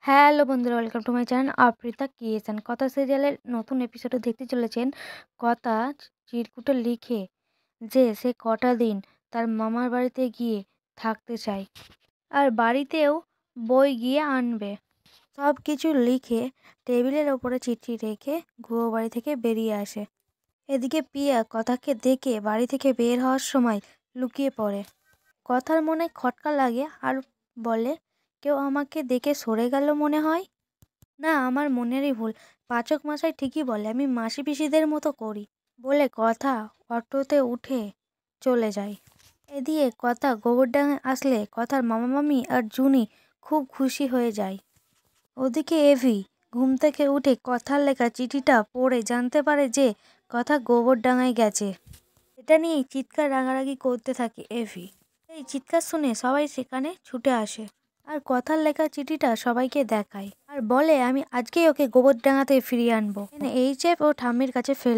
Hello বন্ধুরা, welcome to my channel Arpita creation. কথা সিরিয়ালের নতুন এপিসোডে দেখতে চলেছেন কথা চিরকুটে লিখে যে সে কটা দিন তার মামার বাড়িতে গিয়ে থাকতে চায়, আর বাড়িতেও বই গিয়ে আনবে। সব কিছু লিখে টেবিলের ওপরে চিঠি রেখে গুয়ো বাড়ি থেকে বেরিয়ে আসে। এদিকে পিয়া কথাকে দেখে বাড়ি থেকে বের হওয়ার সময় লুকিয়ে পড়ে। কথার মনে খটকা লাগে আর বলে, কেউ আমাকে দেখে সরে গেল মনে হয়। না, আমার মনেরই ভুল। পাচক মশাই ঠিকই বলে, আমি মাসি পিসিদের মতো করি বলে কথা অটোতে উঠে চলে যায়। এদিকে কথা গোবরডাঙ্গায় আসলে কথার মামা মামি আর জুনি খুব খুশি হয়ে যায়। ওদিকে এভি ঘুম থেকে উঠে কথার লেখা চিঠিটা পড়ে জানতে পারে যে কথা গোবরডাঙ্গায় গেছে। এটা নিয়েই চিৎকার রাগারাগি করতে থাকে এভি। এই চিৎকার শুনে সবাই সেখানে ছুটে আসে আর কথার লেখা চিঠিটা সবাইকে দেখায় আর বলে, আমি আজকেই ওকে গোবরডাঙ্গাতে ফিরিয়ে আনবো। এইচএফ ও ঠাম্মির কাছে ফেলে